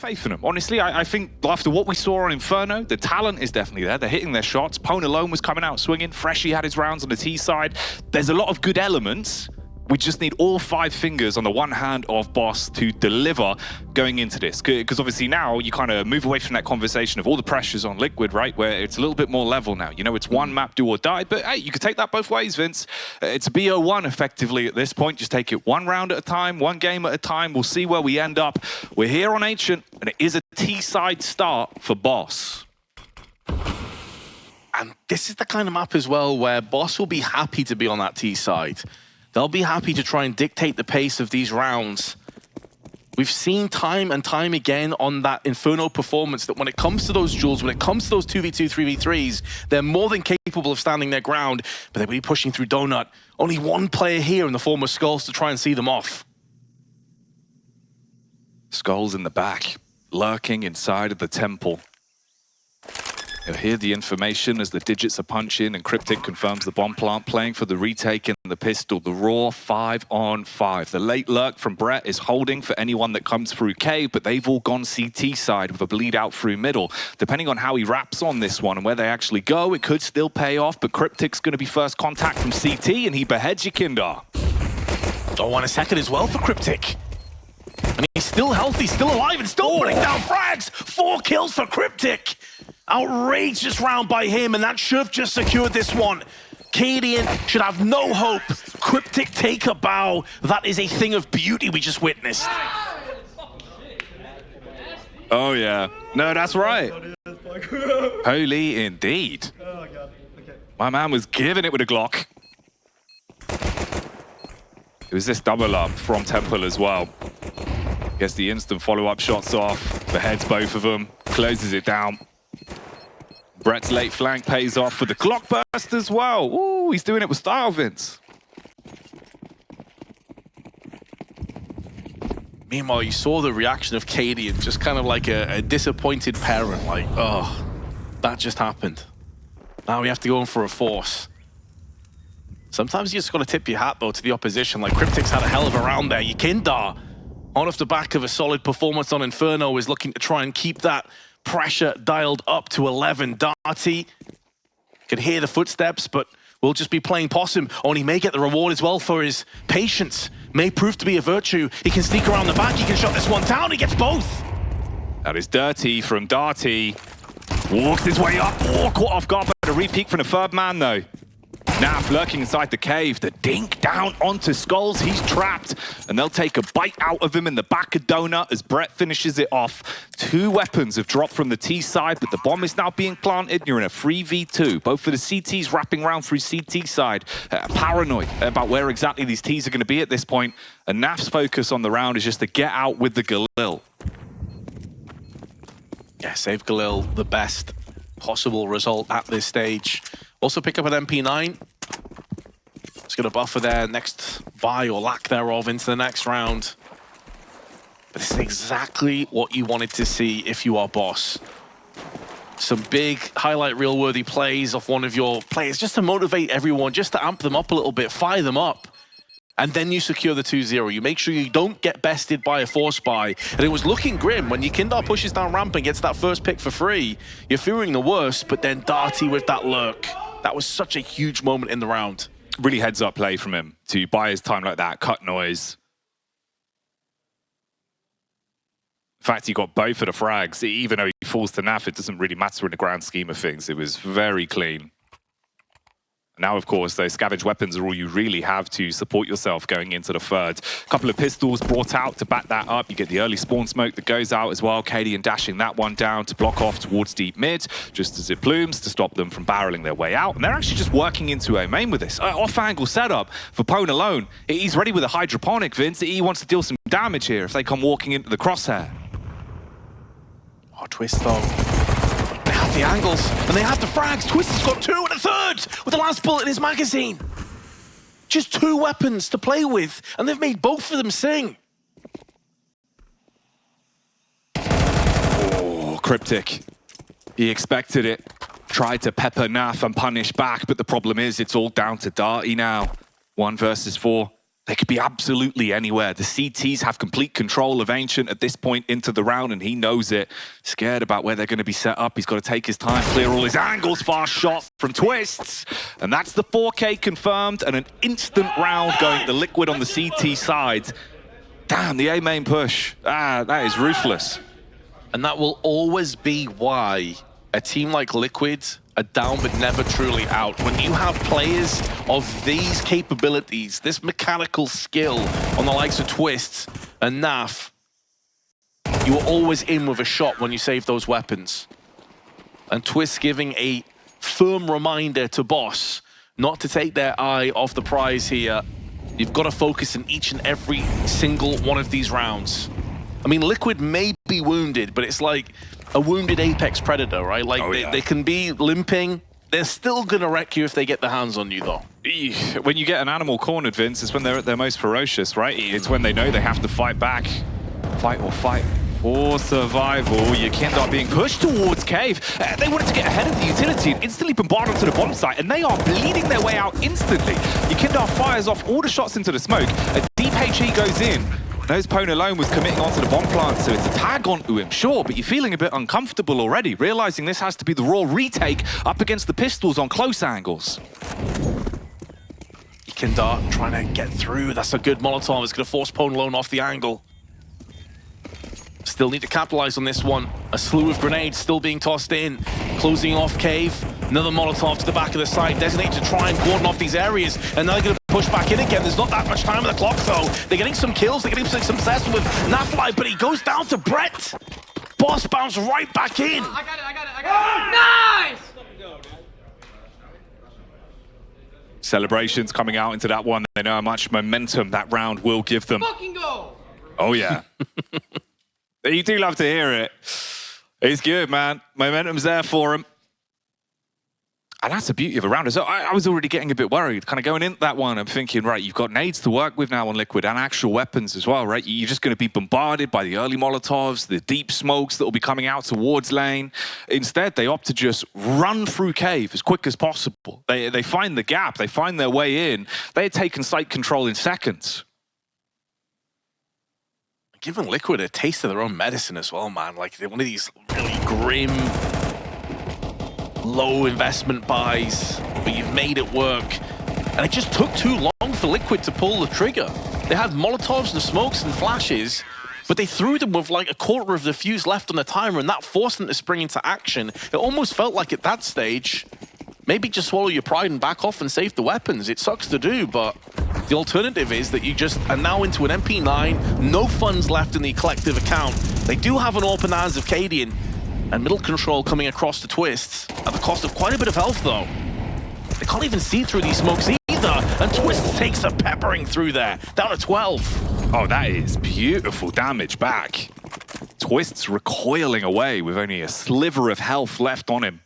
faith in them. Honestly, I think after what we saw on Inferno, the talent is definitely there. They're hitting their shots. PwnAlone was coming out swinging. Freshie had his rounds on the T side. There's a lot of good elements. We just need all 5 fingers on the one hand of Boss to deliver going into this. Because obviously now you kind of move away from that conversation of all the pressures on Liquid, right? Where it's a little bit more level now. You know, it's one map, do or die. But hey, you could take that both ways, Vince. It's a BO1 effectively at this point. Just take it one round at a time, one game at a time. We'll see where we end up. We're here on Ancient, and it is a T-side start for Boss. And this is the kind of map as well where Boss will be happy to be on that T side. They'll be happy to try and dictate the pace of these rounds. We've seen time and time again on that Inferno performance that when it comes to those duels, when it comes to those 2v2, 3v3s, they're more than capable of standing their ground, but they'll be pushing through Donut. Only one player here in the form of Skullz to try and see them off. Skullz in the back, lurking inside of the temple. You'll hear the information as the digits are punching and Cryptic confirms the bomb plant, playing for the retake and the pistol. The raw 5-on-5. The late lurk from Brett is holding for anyone that comes through cave, but they've all gone CT side with a bleed out through middle. Depending on how he wraps on this one and where they actually go, it could still pay off, but Cryptic's going to be first contact from CT and he beheads you, Kindar. Don't want a second as well for Cryptic. And he's still healthy, still alive, and still putting down frags. 4 kills for Cryptic. Outrageous round by him, and that should have just secured this one. Cadian should have no hope. Cryptic take a bow. That is a thing of beauty we just witnessed. Oh yeah, no, that's right. Holy indeed. My man was giving it with a Glock. It was this double up from Temple as well. Gets the instant follow-up shots off, beheads both of them, closes it down. Brett's late flank pays off for the clock burst as well. Ooh, he's doing it with style, Vince. Meanwhile, you saw the reaction of Cadian, just kind of like a disappointed parent, like, oh, that just happened. Now we have to go in for a force. Sometimes you just got to tip your hat, though, to the opposition. Like, Cryptic's had a hell of a round there. Yekindar, on off the back of a solid performance on Inferno, is looking to try and keep that pressure dialed up to 11. Darty can hear the footsteps, but will just be playing possum. Oh, and he may get the reward as well for his patience. May prove to be a virtue. He can sneak around the back. He can shut this one down. He gets both. That is dirty from Darty. Walks his way up. Oh, caught off guard by the re-peek from the third man, though. Naf lurking inside the cave. The dink down onto Skullz. He's trapped. And they'll take a bite out of him in the back of Donut as Brett finishes it off. 2 weapons have dropped from the T side, but the bomb is now being planted. You're in a 3v2. Both for the CTs wrapping around through CT side. Paranoid about where exactly these Ts are going to be at this point. And Naf's focus on the round is just to get out with the Galil. Yeah, save Galil, the best possible result at this stage. Also pick up an MP9. It's going to buffer their next buy or lack thereof into the next round. But this is exactly what you wanted to see if you are Boss. Some big highlight reel-worthy plays off one of your players just to motivate everyone, just to amp them up a little bit, fire them up. And then you secure the 2-0. You make sure you don't get bested by a force buy. And it was looking grim when Yekindar pushes down ramp and gets that first pick for free. You're fearing the worst, but then Darty with that lurk. That was such a huge moment in the round. Really heads-up play from him to buy his time like that, cut noise. In fact, he got both of the frags. Even though he falls to Naf, it doesn't really matter in the grand scheme of things. It was very clean. Now, of course, those scavenge weapons are all you really have to support yourself going into the third. A couple of pistols brought out to back that up. You get the early spawn smoke that goes out as well. Cadian dashing that one down to block off towards deep mid, just as it blooms to stop them from barreling their way out. And they're actually just working into a main with this. Off-angle setup for PwnAlone. He's ready with a hydroponic, Vince. He wants to deal some damage here if they come walking into the crosshair. Oh, Twistzz, though. They have the angles, and they have the frags. Twistzz has got 2 and a third with the last bullet in his magazine. Just 2 weapons to play with, and they've made both of them sing. Oh, Cryptic. He expected it. Tried to pepper Naf and punish back, but the problem is it's all down to Darty now. 1 versus 4. They could be absolutely anywhere. The CTs have complete control of Ancient at this point into the round, and he knows it. Scared about where they're going to be set up. He's got to take his time, clear all his angles. Fast shot from Twistzz. And that's the 4K confirmed, and an instant round going to Liquid on the CT side. Damn, the A main push. That is ruthless. And that will always be why a team like Liquid are down but never truly out. When you have players of these capabilities, this mechanical skill on the likes of Twistzz and Naf, you are always in with a shot when you save those weapons. And Twistzz giving a firm reminder to Boss not to take their eye off the prize here. You've got to focus in each and every single one of these rounds. I mean, Liquid may be wounded, but it's like a wounded apex predator, right? Like, they can be limping. They're still going to wreck you if they get their hands on you, though. When you get an animal cornered, Vince, it's when they're at their most ferocious, right? It's when they know they have to fight back. Fight or fight for survival. Ykinda are being pushed towards cave. They wanted to get ahead of the utility and instantly bombard onto the bomb site, and they are bleeding their way out instantly. Ykinda fires off all the shots into the smoke. A deep HE goes in. Knows PwnAlone was committing onto the bomb plant, so it's a tag onto him, sure, but you're feeling a bit uncomfortable already, realizing this has to be the raw retake up against the pistols on close angles. Ykinda trying to get through. That's a good Molotov. It's going to force PwnAlone off the angle. Still need to capitalize on this one. A slew of grenades still being tossed in. Closing off cave. Another Molotov to the back of the site. Designated to try and cordon off these areas. And now they're going to push back in again. There's not that much time on the clock, though. They're getting some kills. They're getting some success with Naflight, but he goes down to Brett. Boss bounce right back in. I got it. Nice! Celebrations coming out into that one. They know how much momentum that round will give them. Fucking go! Oh, yeah. You do love to hear it. It's good, man. Momentum's there for him. And that's the beauty of a round. So I was already getting a bit worried, kind of going into that one. I'm thinking, right, you've got nades to work with now on Liquid and actual weapons as well, right? You're just going to be bombarded by the early Molotovs, the deep smokes that will be coming out towards lane. Instead, they opt to just run through cave as quick as possible. They find the gap. They find their way in. They had taken site control in seconds. Giving Liquid a taste of their own medicine as well, man. Like, they're one of these really grim, low investment buys, but you've made it work. And it just took too long for Liquid to pull the trigger. They had Molotovs and smokes and flashes, but they threw them with like a quarter of the fuse left on the timer, and that forced them to spring into action. It almost felt like at that stage, maybe just swallow your pride and back off and save the weapons. It sucks to do, but the alternative is that you just are now into an MP9, no funds left in the collective account. They do have an open hands of Cadian, and middle control coming across the Twistzz at the cost of quite a bit of health, though. They can't even see through these smokes either, and Twistzz takes a peppering through there, down to 12. Oh, that is beautiful damage back. Twistzz recoiling away with only a sliver of health left on him.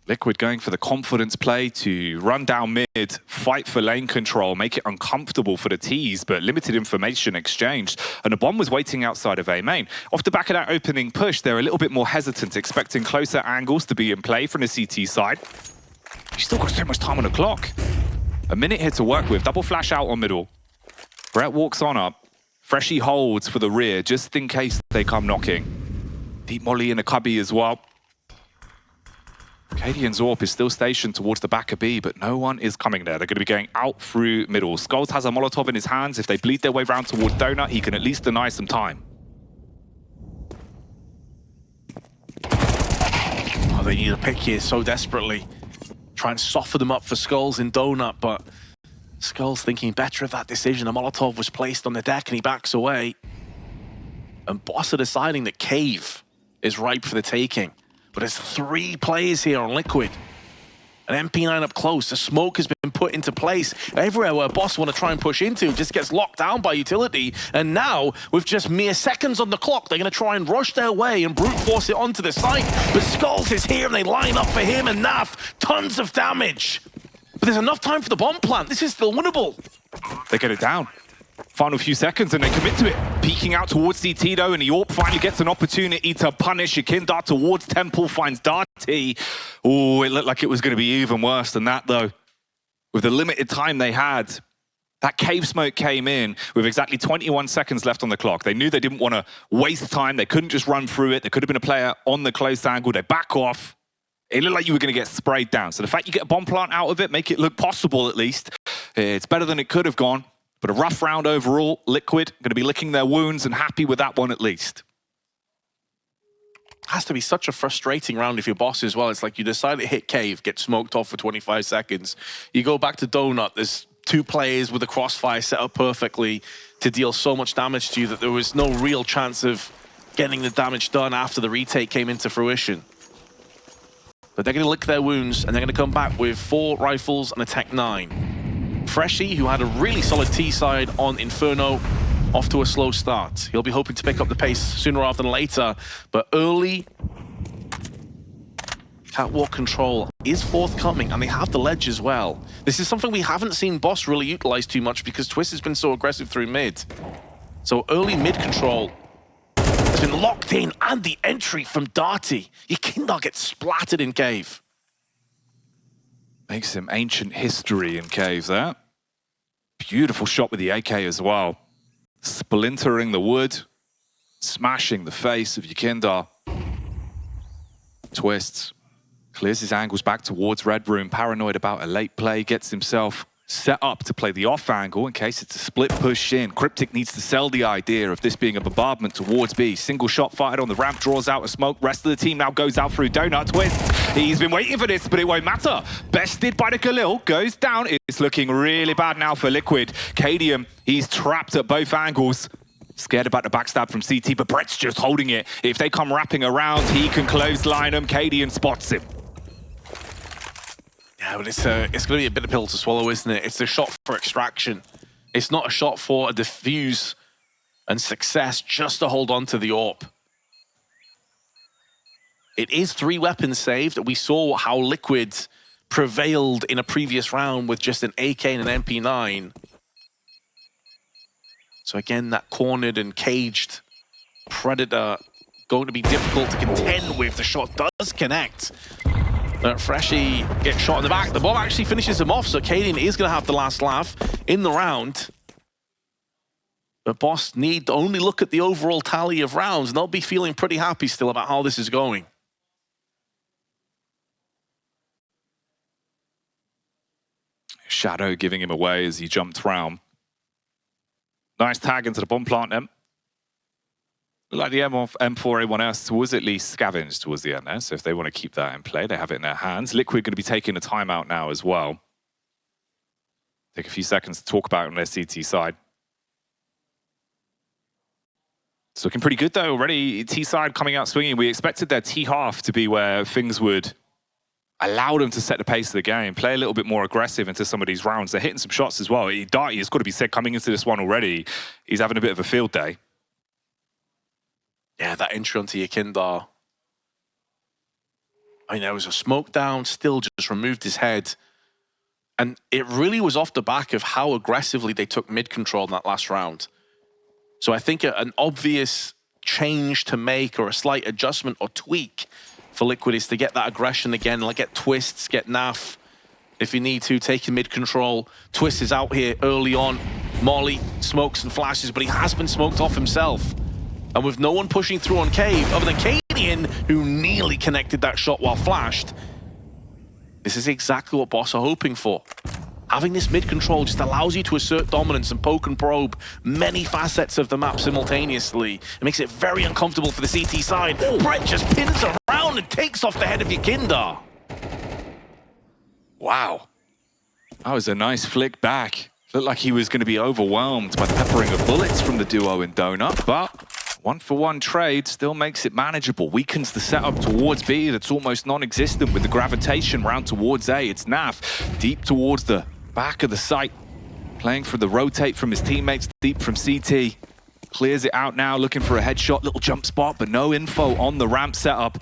Liquid going for the confidence play to run down mid, fight for lane control, make it uncomfortable for the T's, but limited information exchanged. And the bomb was waiting outside of A main. Off the back of that opening push, they're a little bit more hesitant, expecting closer angles to be in play from the CT side. You still got so much time on the clock. A minute here to work with. Double flash out on middle. Brett walks on up. Freshie holds for the rear, just in case they come knocking. Deep molly in the cubby as well. Cadian Zorp is still stationed towards the back of B, but no one is coming there. They're going to be going out through middle. Skullz has a Molotov in his hands. If they bleed their way round towards Donut, he can at least deny some time. Oh, they need a pick here so desperately. Try and soften them up for Skullz in Donut, but Skullz thinking better of that decision. A Molotov was placed on the deck and he backs away. And Boss are deciding that Cave is ripe for the taking. But there's 3 players here on Liquid. An MP9 up close. The smoke has been put into place. Everywhere where Boss want to try and push into just gets locked down by utility. And now, with just mere seconds on the clock, they're going to try and rush their way and brute force it onto the site. But Skullz is here and they line up for him and Naf. Tons of damage. But there's enough time for the bomb plant. This is still winnable. They get it down. Final few seconds and they commit to it. Peeking out towards CT though, and Yorp finally gets an opportunity to punish. Ykinda towards Temple, finds Darty. Oh, it looked like it was going to be even worse than that though. with the limited time they had. That cave smoke came in with exactly 21 seconds left on the clock. They knew they didn't want to waste time. They couldn't just run through it. There could have been a player on the close angle. They back off. It looked like you were going to get sprayed down. So the fact you get a bomb plant out of it, make it look possible at least. It's better than it could have gone. But a rough round overall. Liquid going to be licking their wounds and happy with that one at least. Has to be such a frustrating round if you're boss as well. It's like you decide to hit cave, get smoked off for 25 seconds. You go back to donut. There's 2 players with a crossfire set up perfectly to deal so much damage to you that there was no real chance of getting the damage done after the retake came into fruition. But they're going to lick their wounds, and they're going to come back with 4 rifles and a Tech 9. Freshie, who had a really solid T-side on Inferno, off to a slow start. He'll be hoping to pick up the pace sooner rather than later, but early catwalk control is forthcoming, and they have the ledge as well. This is something we haven't seen Boss really utilize too much because Twistzz has been so aggressive through mid. So early mid control has been locked in, and the entry from Darty. You cannot get splattered in cave. Makes him ancient history in cave there. Beautiful shot with the AK as well. Splintering the wood, smashing the face of Yekindar. Twistzz clears his angles back towards Red Room, paranoid about a late play, gets himself set up to play the off angle in case it's a split push in. Cryptic needs to sell the idea of this being a bombardment towards B. Single shot fired on the ramp, draws out a smoke. Rest of the team now goes out through donut. Twistzz, he's been waiting for this, but it won't matter. Bested by the Khalil, goes down. It's looking really bad now for Liquid. Cadium, he's trapped at both angles. Scared about the backstab from CT, but Brett's just holding it. If they come wrapping around, he can clothesline him. Cadium spots him. Yeah, but it's going to be a bit of pill to swallow, isn't it? It's a shot for extraction. It's not a shot for a defuse and success just to hold on to the AWP. It is 3 weapons saved. We saw how Liquid prevailed in a previous round with just an AK and an MP9. So again, that cornered and caged Predator going to be difficult to contend with. The shot does connect. Freshie gets shot in the back. The bomb actually finishes him off, so Kaden is going to have the last laugh in the round. But Boss need to only look at the overall tally of rounds, and they'll be feeling pretty happy still about how this is going. Shadow giving him away as he jumped round. Nice tag into the bomb plant then. Like the M4A1S was at least scavenged towards the end there, so if they want to keep that in play, they have it in their hands. Liquid going to be taking a timeout now as well. Take a few seconds to talk about it on their CT side. It's looking pretty good though already. T side coming out swinging. We expected their T half to be where things would allow them to set the pace of the game, play a little bit more aggressive into some of these rounds. They're hitting some shots as well. Darty has got to be said coming into this one already. He's having a bit of a field day. Yeah, that entry onto Yekindar. I mean, there was a smoke down, still just removed his head. And it really was off the back of how aggressively they took mid-control in that last round. So I think an obvious change to make or a slight adjustment or tweak for Liquid is to get that aggression again, like get Twistzz, get Naf, if you need to, taking mid-control. Twistzz is out here early on. Molly smokes and flashes, but he has been smoked off himself. And with no one pushing through on Cave, other than Cadian, who nearly connected that shot while flashed, this is exactly what Boss are hoping for. Having this mid-control just allows you to assert dominance and poke and probe many facets of the map simultaneously. It makes it very uncomfortable for the CT side. Brett just pins around and takes off the head of Yekindar. Wow. That was a nice flick back. Looked like he was going to be overwhelmed by the peppering of bullets from the duo in Donut, but 1-for-1 trade still makes it manageable. Weakens the setup towards B that's almost non-existent with the gravitation round towards A. It's Naf deep towards the back of the site, playing for the rotate from his teammates deep from CT. Clears it out now, looking for a headshot, little jump spot, but no info on the ramp setup.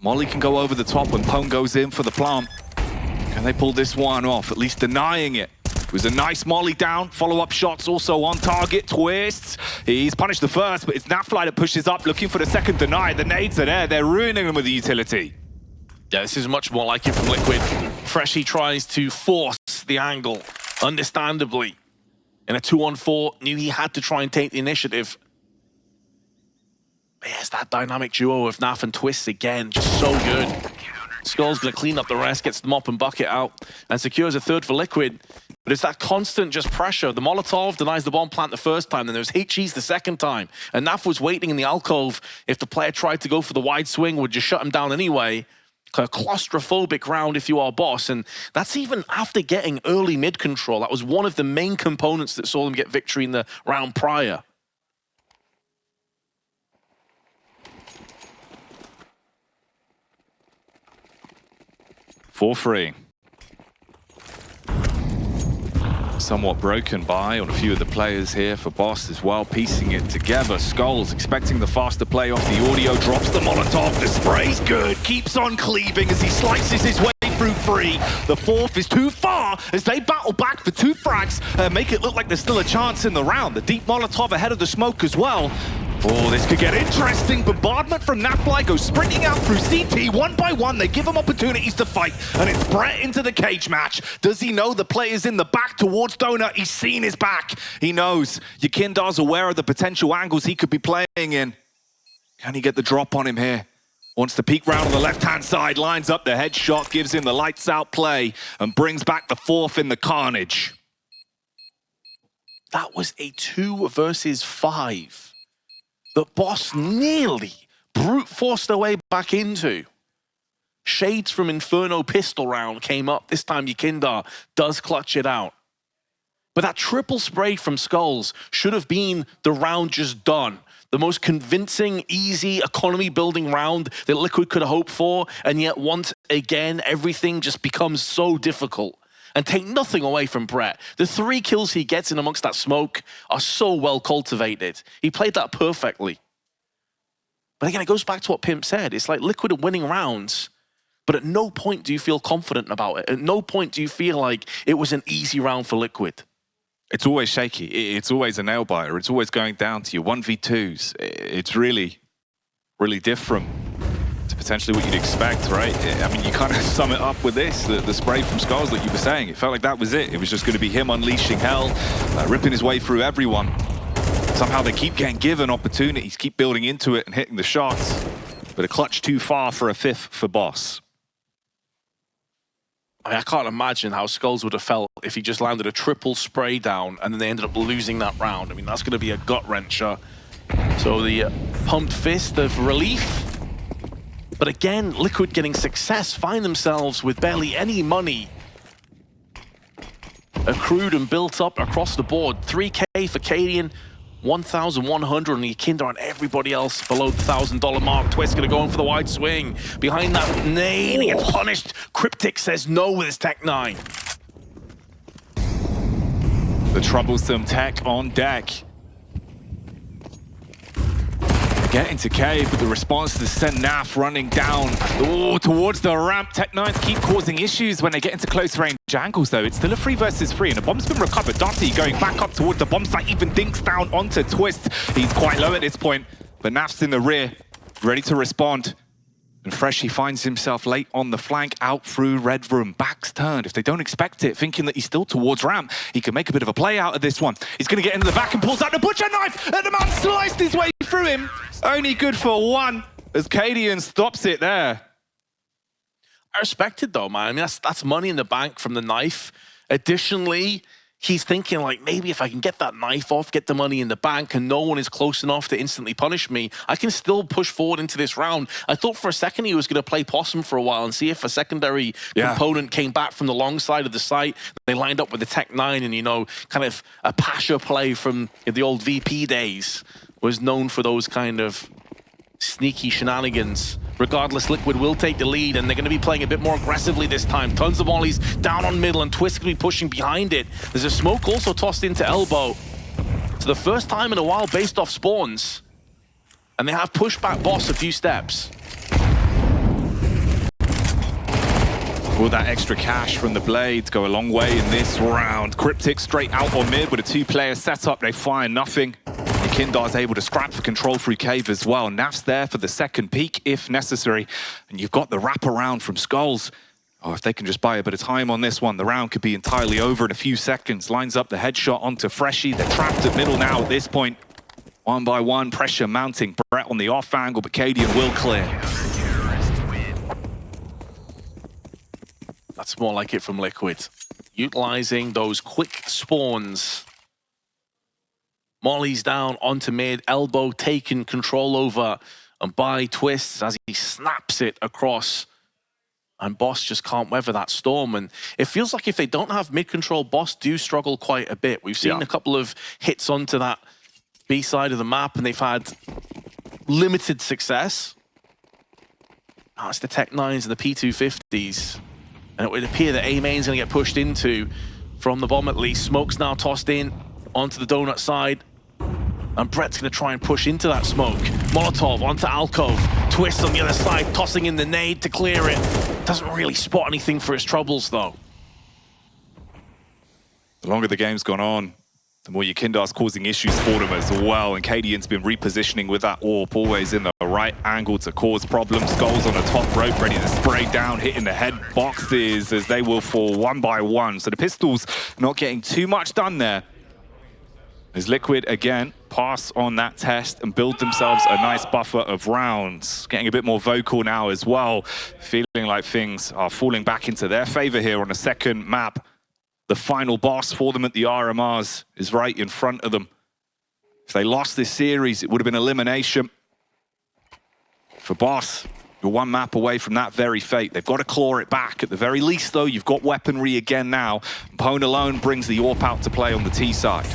Molly can go over the top when Pwn goes in for the plant. Can they pull this one off, at least denying it? It was a nice Molly down, follow-up shots also on target. Twistzz, he's punished the first, but it's Nafly that pushes up, looking for the second deny. The nades are there, they're ruining them with the utility. Yeah, this is much more like it from Liquid. Freshie tries to force the angle, understandably. In a 2-on-4, knew he had to try and take the initiative. But yeah, it's that dynamic duo of Naf and Twistzz again, just so good. Skullz gonna clean up the rest, gets the mop and bucket out, and secures a third for Liquid. But it's that constant just pressure. The Molotov denies the bomb plant the first time, then there was HE's the second time. And Naf was waiting in the alcove. If the player tried to go for the wide swing, would just shut him down anyway. A claustrophobic round if you are boss, and that's even after getting early mid control. That was one of the main components that saw them get victory in the round prior. For free. Somewhat broken by on a few of the players here for Boss as well, piecing it together. Skullz expecting the faster play off the audio, drops the Molotov, the spray's good, keeps on cleaving as he slices his way through free. The fourth is too far as they battle back for 2 frags, make it look like there's still a chance in the round. The deep Molotov ahead of the smoke as well. Oh, this could get interesting. Bombardment from Nafly goes sprinting out through CT one by one. They give him opportunities to fight, and it's Brett into the cage match. Does he know the player's in the back towards Donut? He's seen his back. He knows. Yakindar's aware of the potential angles he could be playing in. Can he get the drop on him here? Wants to peek round on the left-hand side, lines up the headshot, gives him the lights-out play, and brings back the fourth in the carnage. That was a 2 versus 5. The Boss nearly brute forced their way back into. Shades from Inferno pistol round came up. This time Yakindar does clutch it out. But that triple spray from Skullz should have been the round just done. The most convincing, easy, economy-building round that Liquid could have hoped for, and yet once again, everything just becomes so difficult. And take nothing away from Brett. The 3 kills he gets in amongst that smoke are so well cultivated. He played that perfectly. But again, it goes back to what Pimp said. It's like Liquid are winning rounds, but at no point do you feel confident about it. At no point do you feel like it was an easy round for Liquid. It's always shaky. It's always a nail-biter. It's always going down to your 1v2s. It's really, really different to potentially what you'd expect, right? I mean, you kind of sum it up with this, the spray from Skullz that you were saying. It felt like that was it. It was just going to be him unleashing hell, ripping his way through everyone. Somehow they keep getting given opportunities, keep building into it and hitting the shots. But a clutch too far for a 5th for Boss. I mean, I can't imagine how Skullz would have felt if he just landed a triple spray down and then they ended up losing that round. I mean, that's going to be a gut-wrencher. So the pumped fist of relief. But again, Liquid getting success, find themselves with barely any money accrued and built up across the board. 3K for Cadian, 1,100 on Yakindar, and everybody else below the $1,000 mark. Twistzz gonna go in for the wide swing. Behind that nade, he gets punished. Cryptic says no with his Tech 9. The troublesome Tech on deck. Get into cave, but the response to send Naf running down towards the ramp. Tech 9 keep causing issues when they get into close range angles, though. It's still a 3 versus 3, and the bomb's been recovered. Dotty going back up towards the bomb site, even dinks down onto Twistzz. He's quite low at this point, but Naf's in the rear, ready to respond. And Fresh, he finds himself late on the flank, out through red room. Back's turned. If they don't expect it, thinking that he's still towards ramp, he can make a bit of a play out of this one. He's going to get into the back and pulls out the butcher knife, and the man sliced his way through him. Only good for 1, as Cadian stops it there. I respect it though, man. I mean, that's money in the bank from the knife. Additionally, he's thinking like, maybe if I can get that knife off, get the money in the bank, and no one is close enough to instantly punish me, I can still push forward into this round. I thought for a second he was going to play possum for a while and see if a secondary component came back from the long side of the site. They lined up with the Tech 9, and, you know, kind of a Pasha play from the old VP days was known for those kind of sneaky shenanigans. Regardless, Liquid will take the lead, and they're going to be playing a bit more aggressively this time. Tons of volleys down on middle, and Twistzz going to be pushing behind it. There's a smoke also tossed into elbow. So the first time in a while based off spawns. And they have pushed back Boss a few steps. Will that extra cash from the blades go a long way in this round? Cryptic straight out on mid with a 2-player setup. They fire nothing. Yakindar's able to scrap for control through cave as well. Naf's there for the second peek if necessary. And you've got the wraparound from Skullz. Oh, if they can just buy a bit of time on this one, the round could be entirely over in a few seconds. Lines up the headshot onto Freshie. They're trapped at middle now at this point. One by one, pressure mounting. Brett on the off angle, but Cadian will clear. That's more like it from Liquid. Utilizing those quick spawns. Molly's down onto mid, elbow taken, control over, and by Twistzz as he snaps it across. And Boss just can't weather that storm. And it feels like if they don't have mid-control, Boss do struggle quite a bit. We've seen a couple of hits onto that B side of the map, and they've had limited success. Oh, it's the Tech 9s and the P250s. And it would appear that A-main's going to get pushed into from the bomb at least. Smoke's now tossed in onto the donut side. And Brett's going to try and push into that smoke. Molotov onto Alcove. Twistzz on the other side, tossing in the nade to clear it. Doesn't really spot anything for his troubles, though. The longer the game's gone on, the more Yakindar's causing issues for them as well. And Cadian's been repositioning with that AWP, always in the right angle to cause problems. Skullz on the top rope, ready to spray down, hitting the head boxes as they will fall one by one. So the Pistols not getting too much done there. As Liquid, again, pass on that test and build themselves a nice buffer of rounds. Getting a bit more vocal now as well. Feeling like things are falling back into their favor here on the second map. The final boss for them at the RMRs is right in front of them. If they lost this series, it would have been elimination. For Boss, you're one map away from that very fate. They've got to claw it back. At the very least, though, you've got weaponry again now. PwnAlone brings the AWP out to play on the T side.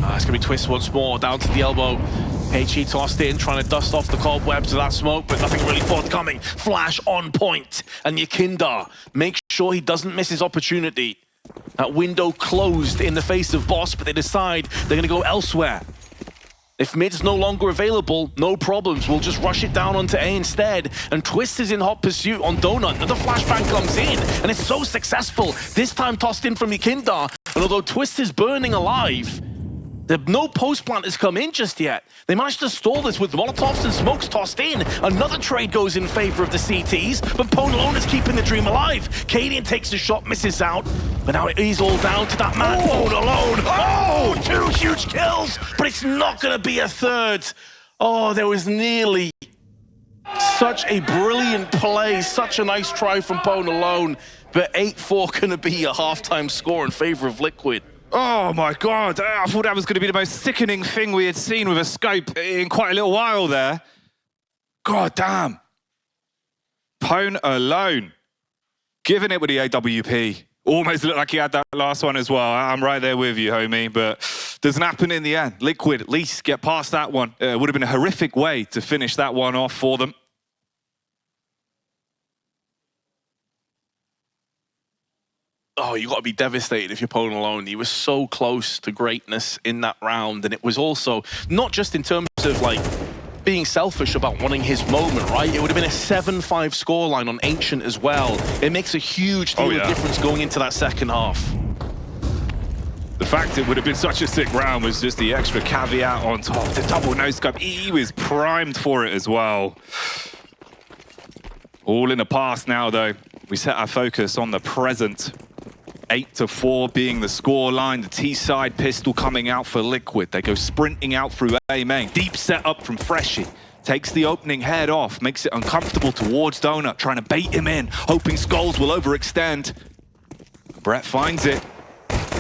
It's going to be Twistzz once more, down to the elbow. HE tossed in, trying to dust off the cobwebs of that smoke, but nothing really forthcoming. Flash on point, and Yakindar makes sure he doesn't miss his opportunity. That window closed in the face of Boss, but they decide they're going to go elsewhere. If mid's no longer available, no problems. We'll just rush it down onto A instead. And Twistzz is in hot pursuit on Donut. Another flashbang comes in, and it's so successful. This time tossed in from Yakindar. And although Twistzz is burning alive, no post plant has come in just yet. They managed to stall this with Molotovs and smokes tossed in. Another trade goes in favor of the CTs, but PwnAlone is keeping the dream alive. Cadian takes a shot, misses out, but now it is all down to that man, PwnAlone. Oh, 2 huge kills, but it's not going to be a third. Oh, there was nearly such a brilliant play, such a nice try from PwnAlone, but 8-4 going to be a halftime score in favor of Liquid. Oh my God, I thought that was going to be the most sickening thing we had seen with a scope in quite a little while there. God damn. PwnAlone, giving it with the AWP. Almost looked like he had that last one as well. I'm right there with you, homie, but doesn't happen in the end. Liquid at least get past that one. It would have been a horrific way to finish that one off for them. Oh, you got to be devastated if you're PwnAlone. He was so close to greatness in that round, and it was also not just in terms of like being selfish about wanting his moment, right? It would have been a 7-5 scoreline on Ancient as well. It makes a huge deal of difference going into that second half. The fact it would have been such a sick round was just the extra caveat on top. The double no-scope, he was primed for it as well. All in the past now, though. We set our focus on the present. 8-4 being the score line. The T-side pistol coming out for Liquid. They go sprinting out through A main. Deep setup from Freshie. Takes the opening head off. Makes it uncomfortable towards Donut. Trying to bait him in. Hoping Skullz will overextend. Brett finds it.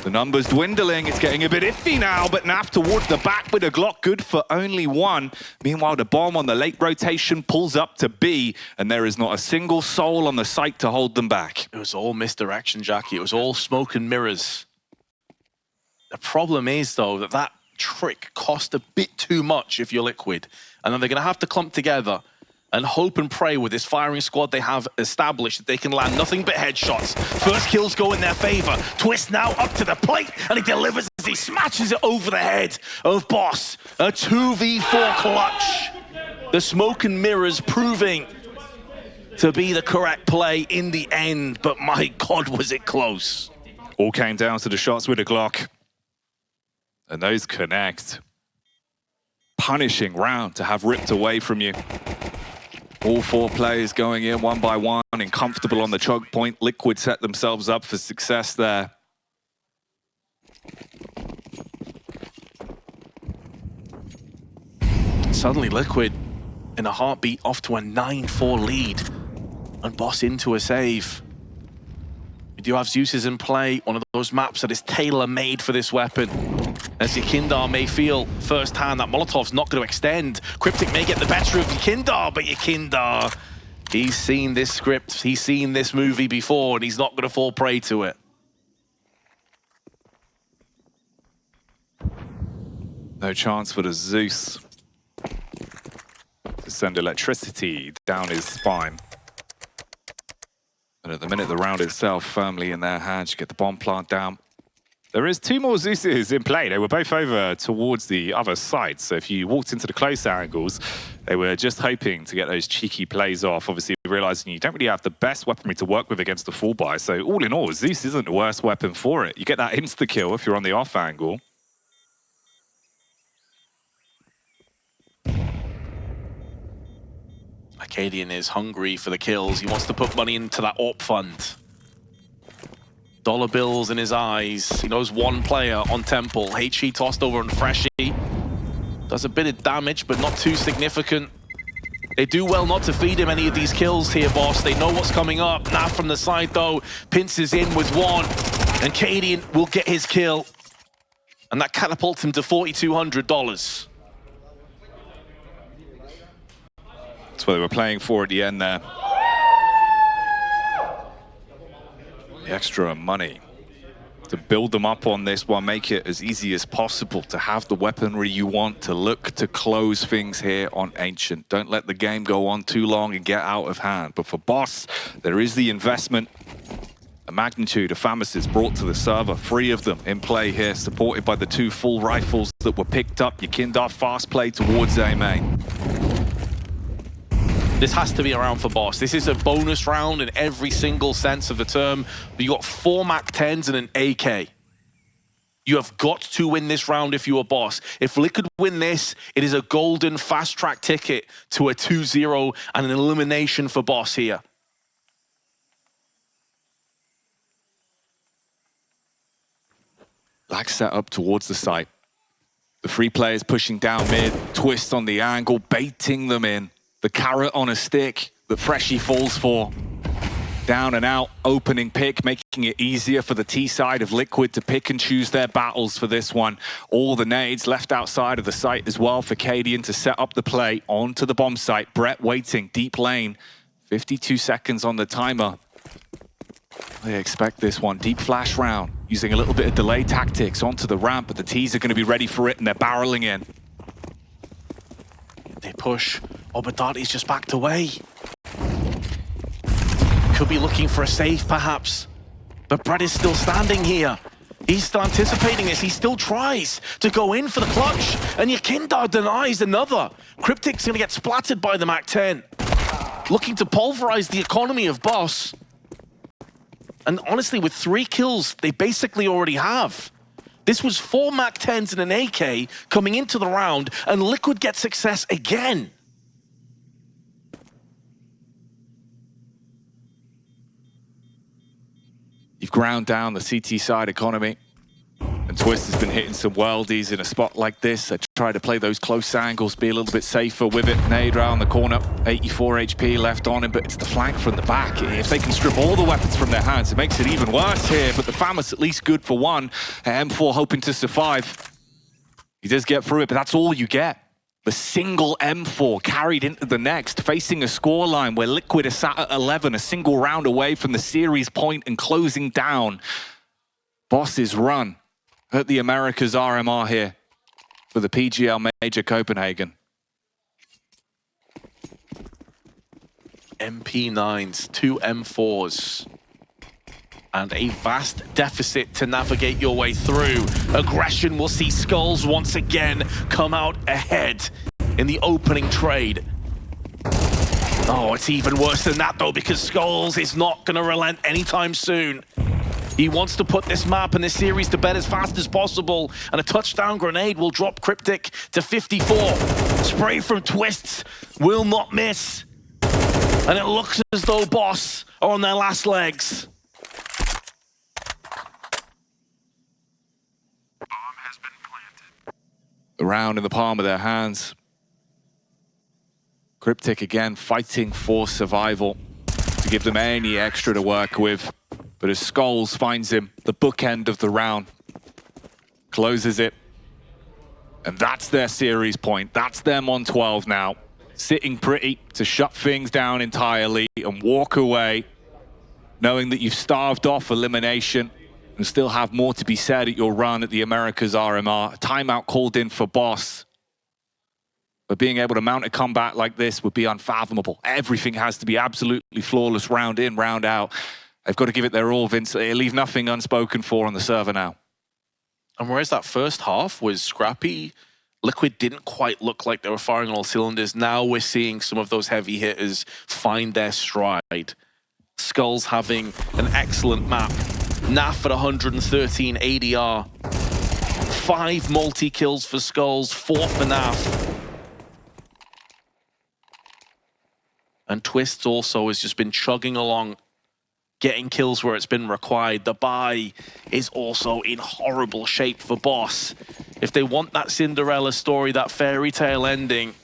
The numbers dwindling. It's getting a bit iffy now, but Naf towards the back with a Glock, good for only 1. Meanwhile, the bomb on the late rotation pulls up to B, and there is not a single soul on the site to hold them back. It was all misdirection, Jackie. It was all smoke and mirrors. The problem is, though, that trick cost a bit too much if you're Liquid. And then they're going to have to clump together and hope and pray with this firing squad they have established that they can land nothing but headshots. First kills go in their favor. Twistzz now up to the plate, and he delivers as he smashes it over the head of Boss. A 2v4 clutch. The smoke and mirrors proving to be the correct play in the end, but my God, was it close. All came down to the shots with a Glock. And those connect. Punishing round to have ripped away from you. All 4 players going in one by one and comfortable on the choke point. Liquid set themselves up for success there. Suddenly Liquid in a heartbeat off to a 9-4 lead and Boss into a save. We do have Zeus's in play, one of those maps that is tailor-made for this weapon. As Yakindar may feel firsthand that Molotov's not going to extend. Cryptic may get the better of Yakindar, but Yakindar, he's seen this script, he's seen this movie before, and he's not going to fall prey to it. No chance for the Zeus to send electricity down his spine. And at the minute, the round itself firmly in their hands. You get the bomb plant down. There is 2 more Zeuses in play. They were both over towards the other side. So if you walked into the close angles, they were just hoping to get those cheeky plays off. Obviously, realizing you don't really have the best weaponry to work with against the full buy. So all in all, Zeus isn't the worst weapon for it. You get that insta-kill if you're on the off angle. Arcadian is hungry for the kills. He wants to put money into that AWP fund. Dollar bills in his eyes. He knows one player on Temple. HE tossed over on Freshie. Does a bit of damage, but not too significant. They do well not to feed him any of these kills here, Boss. They know what's coming up. Now from the side, though, Pince is in with 1. And Cadian will get his kill. And that catapults him to $4,200. That's what they were playing for at the end there. The extra money to build them up on this one, make it as easy as possible to have the weaponry you want, to look to close things here on Ancient. Don't let the game go on too long and get out of hand. But for Boss, there is the investment, a magnitude of FAMASs brought to the server, 3 of them in play here, supported by the 2 full rifles that were picked up. Yakindar fast play towards A main. This has to be a round for Boss. This is a bonus round in every single sense of the term. You got 4 MAC-10s and an AK. You have got to win this round if you are Boss. If Liquid win this, it is a golden fast-track ticket to a 2-0 and an elimination for Boss here. Lag set up towards the site. The 3 players pushing down mid, Twistzz on the angle, baiting them in. The carrot on a stick that Freshie falls for. Down and out, opening pick, making it easier for the T side of Liquid to pick and choose their battles for this one. All the nades left outside of the site as well for Cadian to set up the play onto the bomb site. Brett waiting, deep lane. 52 seconds on the timer. They expect this one, deep flash round, using a little bit of delay tactics onto the ramp, but the T's are going to be ready for it and they're barreling in. They push. Obadati's just backed away. Could be looking for a save, perhaps. But Brett is still standing here. He's still anticipating this. He still tries to go in for the clutch. And Yakindar denies another. Cryptic's going to get splattered by the MAC-10. Looking to pulverize the economy of Boss. And honestly, with 3 kills, they basically already have. This was 4 MAC-10s and an AK coming into the round, and Liquid gets success again. You've ground down the CT side economy, and Twistzz has been hitting some worldies in a spot like this. They try to play those close angles, be a little bit safer with it. Nade round the corner, 84 HP left on him, but it's the flank from the back. If they can strip all the weapons from their hands, it makes it even worse here, but the FAMAS at least good for 1. M4 hoping to survive. He does get through it, but that's all you get. The single M4 carried into the next, facing a scoreline where Liquid is sat at 11, a single round away from the series point and closing down Boss's run at the Americas RMR here for the PGL Major Copenhagen. MP9s, 2 M4s. And a vast deficit to navigate your way through. Aggression will see Skullz once again come out ahead in the opening trade. Oh, it's even worse than that though, because Skullz is not going to relent anytime soon. He wants to put this map and this series to bed as fast as possible, and a touchdown grenade will drop Cryptic to 54. Spray from Twistzz will not miss. And it looks as though Boss are on their last legs. The round in the palm of their hands. Cryptic again fighting for survival to give them any extra to work with. But as Skullz finds him, the bookend of the round, closes it. And that's their series point. That's them on 12 now. Sitting pretty to shut things down entirely and walk away, knowing that you've starved off elimination and still have more to be said at your run at the Americas RMR. A timeout called in for Boss. But being able to mount a comeback like this would be unfathomable. Everything has to be absolutely flawless, round in, round out. They've got to give it their all, Vince. They leave nothing unspoken for on the server now. And whereas that first half was scrappy, Liquid didn't quite look like they were firing on all cylinders. Now we're seeing some of those heavy hitters find their stride. Skullz having an excellent map. Naf at 113 ADR. 5 multi-kills for Skullz, 4 for Naf. And Twistzz also has just been chugging along, getting kills where it's been required. The buy is also in horrible shape for Boss. If they want that Cinderella story, that fairy tale ending,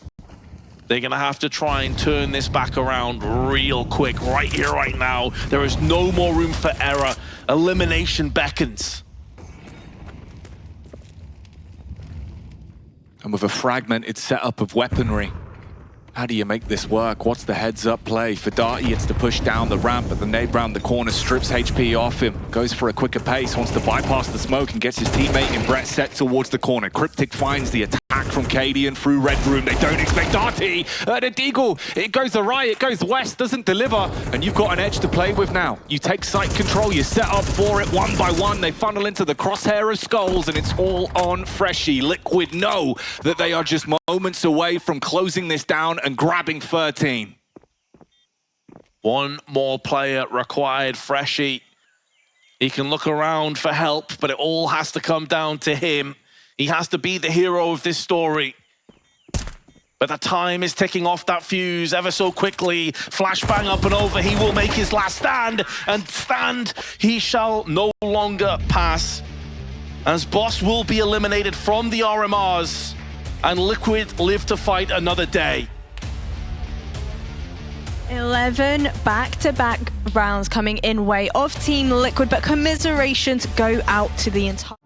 they're going to have to try and turn this back around real quick, right here, right now. There is no more room for error. Elimination beckons. And with a fragmented setup of weaponry, how do you make this work? What's the heads-up play? For Darty, it's to push down the ramp, but the nade round the corner strips HP off him. Goes for a quicker pace, wants to bypass the smoke and gets his teammate in Brett set towards the corner. Cryptic finds the attack from Cadian through Red Room. They don't expect Darty. The Deagle, it goes awry, it goes west, doesn't deliver, and you've got an edge to play with now. You take site control, you set up for it one by one. They funnel into the crosshair of Skullz, and it's all on Freshie. Liquid know that they are just moments away from closing this down and grabbing 13. One more player required, Freshie. He can look around for help, but it all has to come down to him. He has to be the hero of this story. But the time is ticking off that fuse ever so quickly. Flashbang up and over, he will make his last stand, and stand he shall no longer pass, as Boss will be eliminated from the RMRs, and Liquid live to fight another day. 11 back-to-back rounds coming in way of Team Liquid, but commiserations go out to the entire